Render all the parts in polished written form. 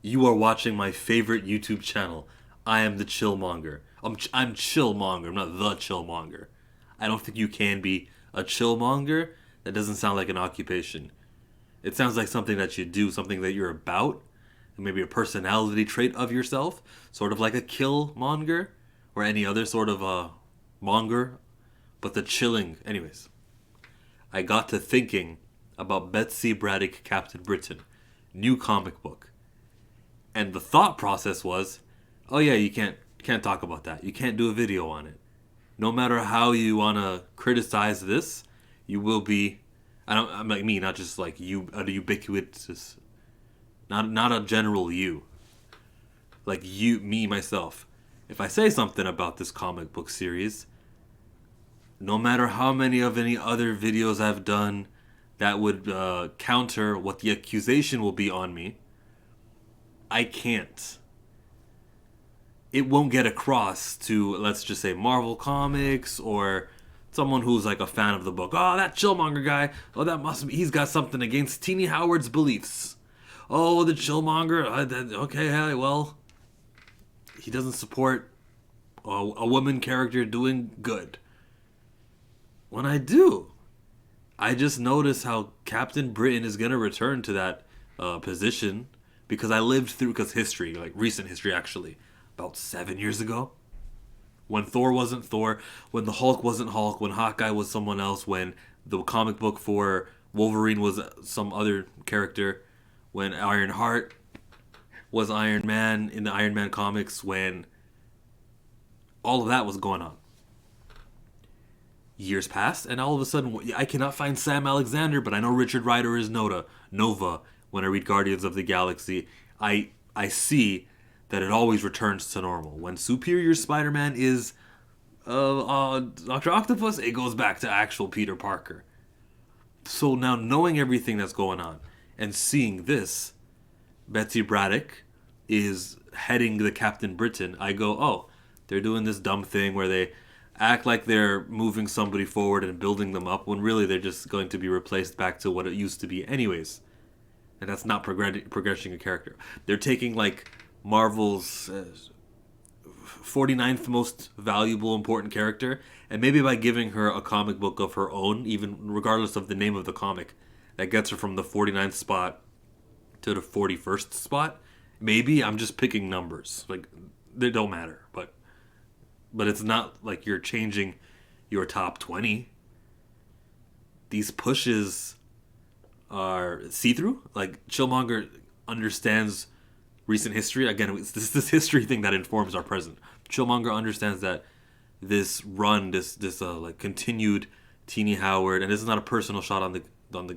You are watching my favorite YouTube channel. I am the Chillmonger. I'm Chillmonger. I'm not the Chillmonger. I don't think you can be a Chillmonger. That doesn't sound like an occupation. It sounds like something that you do, something that you're about, maybe a personality trait of yourself, sort of like a Killmonger or any other sort of monger. But the chilling, anyways. I got to thinking about Betsy Braddock, Captain Britain, new comic book. And the thought process was, oh yeah, you can't talk about that. You can't do a video on it. No matter how you want to criticize this, you will be. I'm like me, not just like you, a ubiquitous, not a general you. Like you, me, myself. If I say something about this comic book series, no matter how many of any other videos I've done that would counter what the accusation will be on me, I can't. It won't get across to, let's just say, Marvel Comics or someone who's like a fan of the book. Oh, that Chillmonger guy. Oh, that must be, he's got something against Teeny Howard's beliefs. Oh, the Chillmonger. Okay, hey, well, he doesn't support a woman character doing good. When I do, I just notice how Captain Britain is going to return to that position because I lived through, because history, like recent history actually, about 7 years ago, when Thor wasn't Thor, when the Hulk wasn't Hulk, when Hawkeye was someone else, when the comic book for Wolverine was some other character, when Ironheart was Iron Man in the Iron Man comics, when all of that was going on. Years passed, and all of a sudden, I cannot find Sam Alexander, but I know Richard Rider is Nova. When I read Guardians of the Galaxy, I see that it always returns to normal. When Superior Spider-Man is Dr. Octopus, it goes back to actual Peter Parker. So now, knowing everything that's going on and seeing this, Betsy Braddock is heading the Captain Britain. I go, oh, they're doing this dumb thing where they act like they're moving somebody forward and building them up when really they're just going to be replaced back to what it used to be anyways. And that's not progressing a character. They're taking like Marvel's 49th most valuable important character, and maybe by giving her a comic book of her own, even regardless of the name of the comic, that gets her from the 49th spot to the 41st spot. Maybe I'm just picking numbers. Like, they don't matter, but it's not like you're changing your top 20. These pushes are see-through. Like, Chillmonger understands recent history. Again, it's this history thing that informs our present. Chillmonger understands that this run, this like continued Teeny Howard, and this is not a personal shot on the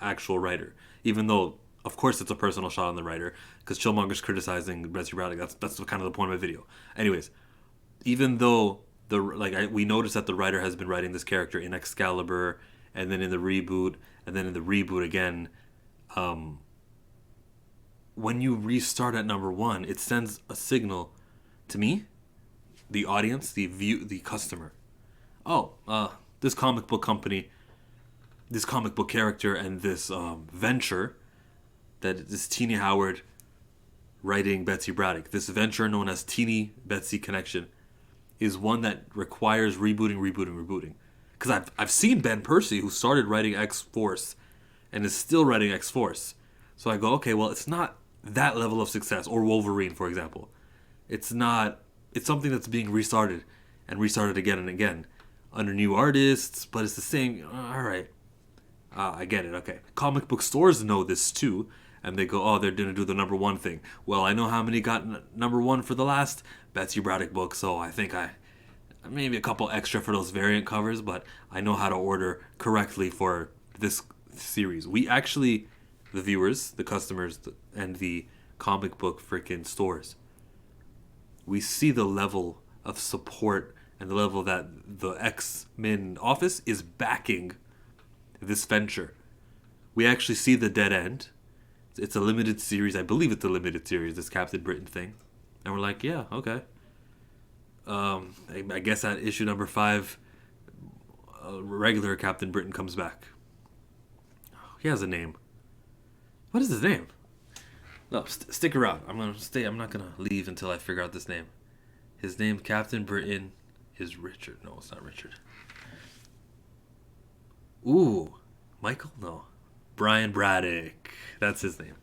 actual writer, even though of course it's a personal shot on the writer because Chillmonger's criticizing Betsy Braddock. That's kind of the point of my video. Anyways, even though we notice that the writer has been writing this character in Excalibur, and then in the reboot, and then in the reboot again, when you restart at number one, it sends a signal to me, the audience, the customer. Oh, this comic book company, this comic book character, and this venture that is Teeny Howard writing Betsy Braddock. This venture known as Teeny Betsy Connection is one that requires rebooting. Because I've seen Ben Percy, who started writing X-Force and is still writing X-Force. So I go, okay, well, it's not that level of success. Or Wolverine, for example. It's something that's being restarted and restarted again and again under new artists, but it's the same. All right. I get it. Okay. Comic book stores know this too, and they go, oh, they're going to do the number one thing. Well, I know how many got number one for the last Betsy Braddock book, so I think maybe a couple extra for those variant covers, but I know how to order correctly for this series. We actually, the viewers, the customers, and the comic book freaking stores, we see the level of support and the level that the X-Men office is backing this venture. We actually see the dead end. It's a limited series. I believe it's a limited series, this Captain Britain thing. And we're like, yeah, okay. I guess at issue number 5, regular Captain Britain comes back. He has a name. What is his name? No, stick around. I'm gonna stay. I'm not gonna leave until I figure out this name. His name, Captain Britain, is Richard. No, it's not Richard. Ooh, Michael? No, Brian Braddock. That's his name.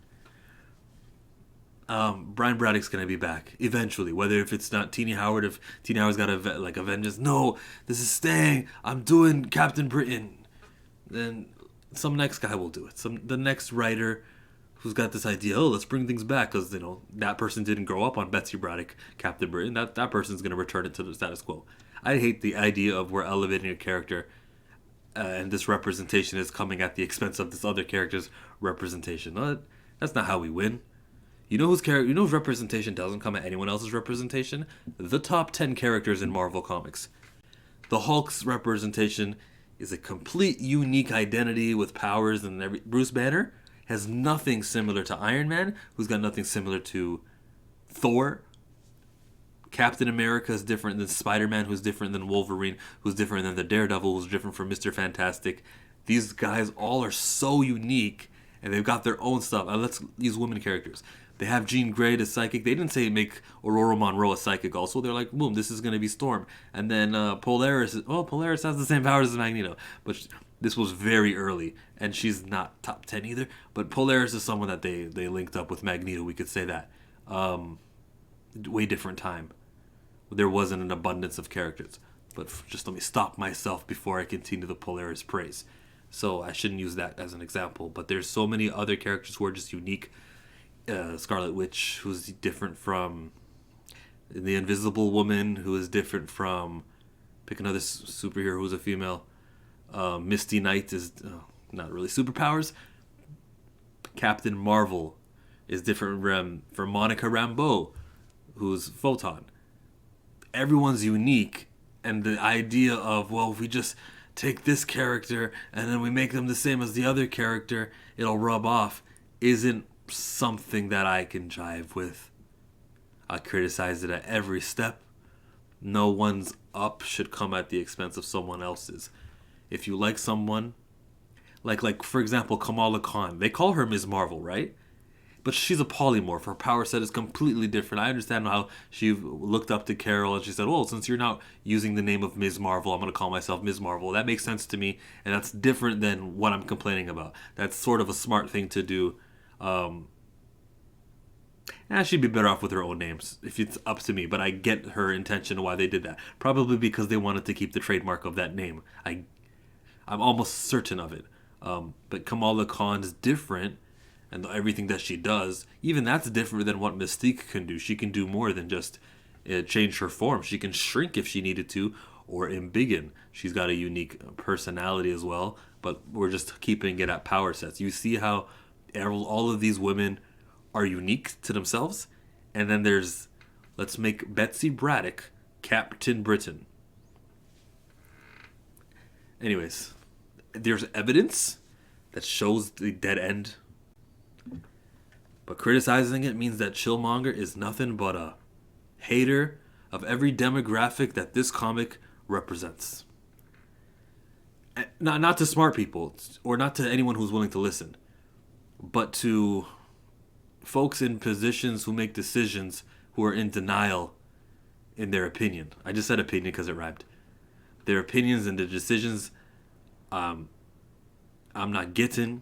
Brian Braddock's gonna be back eventually. Whether if it's not Teeny Howard, if Teeny Howard's got like a vengeance. No, this is staying. I'm doing Captain Britain. Then some next guy will do it. The next writer who's got this idea. Oh, let's bring things back because that person didn't grow up on Betsy Braddock, Captain Britain. That person's gonna return it to the status quo. I hate the idea of we're elevating a character, and this representation is coming at the expense of this other character's representation. No, that's not how we win. You know whose representation doesn't come at anyone else's representation? The top 10 characters in Marvel Comics. The Hulk's representation is a complete unique identity with powers and every. Bruce Banner has nothing similar to Iron Man, who's got nothing similar to Thor. Captain America is different than Spider-Man, who's different than Wolverine, who's different than the Daredevil, who's different from Mr. Fantastic. These guys all are so unique, and they've got their own stuff. Let's use women characters. They have Jean Grey as psychic. They didn't say make Aurora Monroe a psychic also. They're like, boom, this is going to be Storm. And then Polaris has the same powers as Magneto. But this was very early, and she's not top 10 either. But Polaris is someone that they linked up with Magneto, we could say that. Way different time. There wasn't an abundance of characters. But just let me stop myself before I continue the Polaris praise. So I shouldn't use that as an example. But there's so many other characters who are just unique. Scarlet Witch, who's different from the Invisible Woman, who is different from, pick another superhero who's a female. Misty Knight is not really superpowers. Captain Marvel is different from Monica Rambeau, who's Photon. Everyone's unique, and the idea of, well, if we just take this character and then we make them the same as the other character, it'll rub off, isn't something that I can jive with. I criticize it at every step. No one's up should come at the expense of someone else's. If you like someone, like for example Kamala Khan, they call her Ms. Marvel, right? But she's a polymorph. Her power set is completely different. I understand how she looked up to Carol and she said, well, since you're not using the name of Ms. Marvel, I'm going to call myself Ms. Marvel. That makes sense to me, and that's different than what I'm complaining about. That's sort of a smart thing to do. She'd be better off with her own names if it's up to me, but I get her intention why they did that. Probably because they wanted to keep the trademark of that name. I'm almost certain of it. But Kamala Khan's different, and everything that she does, even that's different than what Mystique can do. She can do more than just change her form. She can shrink if she needed to, or embiggen. She's got a unique personality as well, but we're just keeping it at power sets. You see how all of these women are unique to themselves, and then let's make Betsy Braddock Captain Britain. Anyways, there's evidence that shows the dead end, but criticizing it means that Chillmonger is nothing but a hater of every demographic that this comic represents. Not to smart people, or not to anyone who's willing to listen, but to folks in positions who make decisions who are in denial in their opinion. I just said opinion because it rhymed. Their opinions and their decisions, I'm not getting.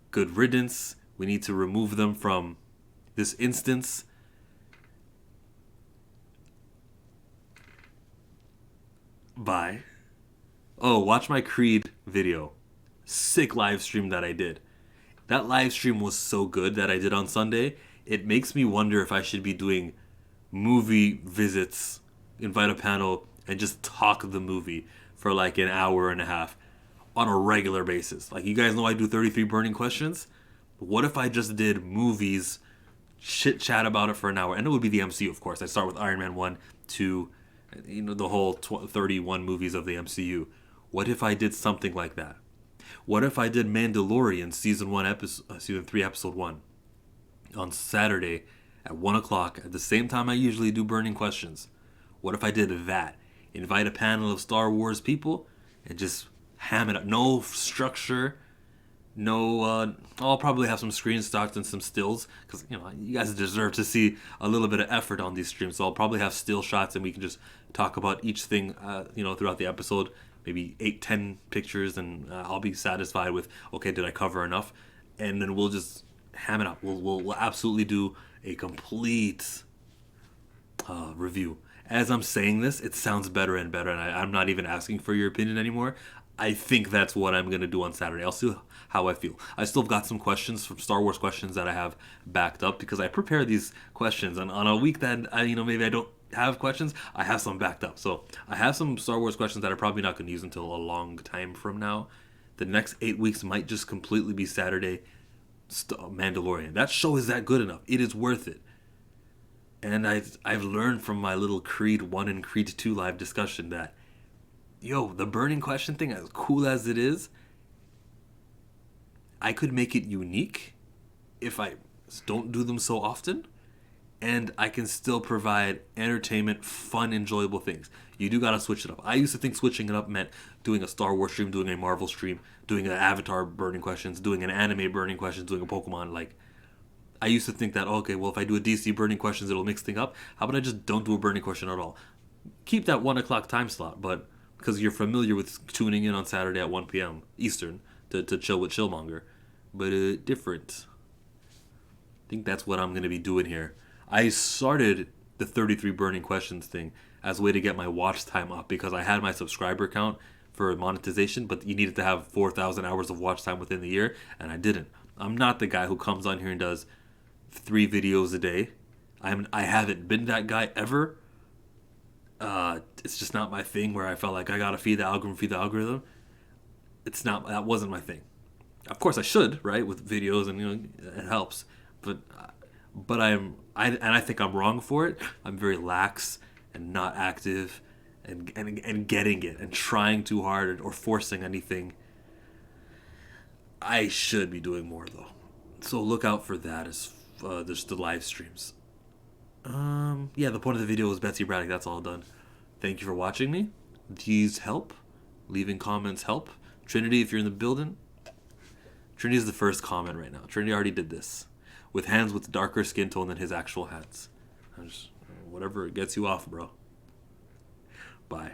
Good riddance. We need to remove them from this instance. Bye. Oh, watch my Creed video. Sick live stream that I did. That live stream was so good that I did on Sunday. It makes me wonder if I should be doing movie visits, invite a panel, and just talk the movie for like an hour and a half on a regular basis. Like, you guys know I do 33 burning questions. What if I just did movies, chit chat about it for an hour? And it would be the MCU, of course. I start with Iron Man 1, 2, the whole 31 movies of the MCU. What if I did something like that? What if I did Mandalorian season 3, episode 1 on Saturday at 1 o'clock at the same time I usually do burning questions? What if I did that? Invite a panel of Star Wars people and just ham it up. No structure, No, I'll probably have some screenshots and some stills because you guys deserve to see a little bit of effort on these streams. So I'll probably have still shots and we can just talk about each thing, throughout the episode. Maybe 8, 10 pictures, and I'll be satisfied with okay, did I cover enough? And then we'll just ham it up. We'll absolutely do a complete review. As I'm saying this, it sounds better and better, and I'm not even asking for your opinion anymore. I think that's what I'm gonna do on Saturday. I'll see how I feel. I still have got some questions from Star Wars questions that I have backed up because I prepare these questions, and on a week that maybe I don't have questions, I have some backed up. So I have some Star Wars questions that I'm probably not gonna use until a long time from now. The next 8 weeks might just completely be Saturday Mandalorian. That show is that good enough. It is worth it. And I've learned from my little Creed 1 and Creed 2 live discussion that, the burning question thing, as cool as it is, I could make it unique if I don't do them so often, and I can still provide entertainment, fun, enjoyable things. You do gotta switch it up. I used to think switching it up meant doing a Star Wars stream, doing a Marvel stream, doing an Avatar burning questions, doing an anime burning questions, doing a Pokemon. Like, I used to think that, okay, well, if I do a DC burning questions, it'll mix things up. How about I just don't do a burning question at all? Keep that 1 o'clock time slot, but because you're familiar with tuning in on Saturday at 1 p.m. Eastern to chill with Chillmonger. But different. I think that's what I'm going to be doing here. I started the 33 burning questions thing as a way to get my watch time up because I had my subscriber count for monetization, but you needed to have 4,000 hours of watch time within the year, and I didn't. I'm not the guy who comes on here and does 3 videos a day. I haven't been that guy ever. It's just not my thing where I felt like I gotta feed the algorithm. That wasn't my thing. Of course I should, right, with videos, and it helps. But I think I'm wrong for it. I'm very lax and not active and getting it and trying too hard or forcing anything. I should be doing more though. So look out for that as there's the live streams. Yeah, the point of the video was Betsy Braddock. That's all done. Thank you for watching me. These help. Leaving comments help. Trinity, if you're in the building. Trinity is the first comment right now. Trinity already did this. With hands with darker skin tone than his actual hands. Whatever gets you off, bro. Bye.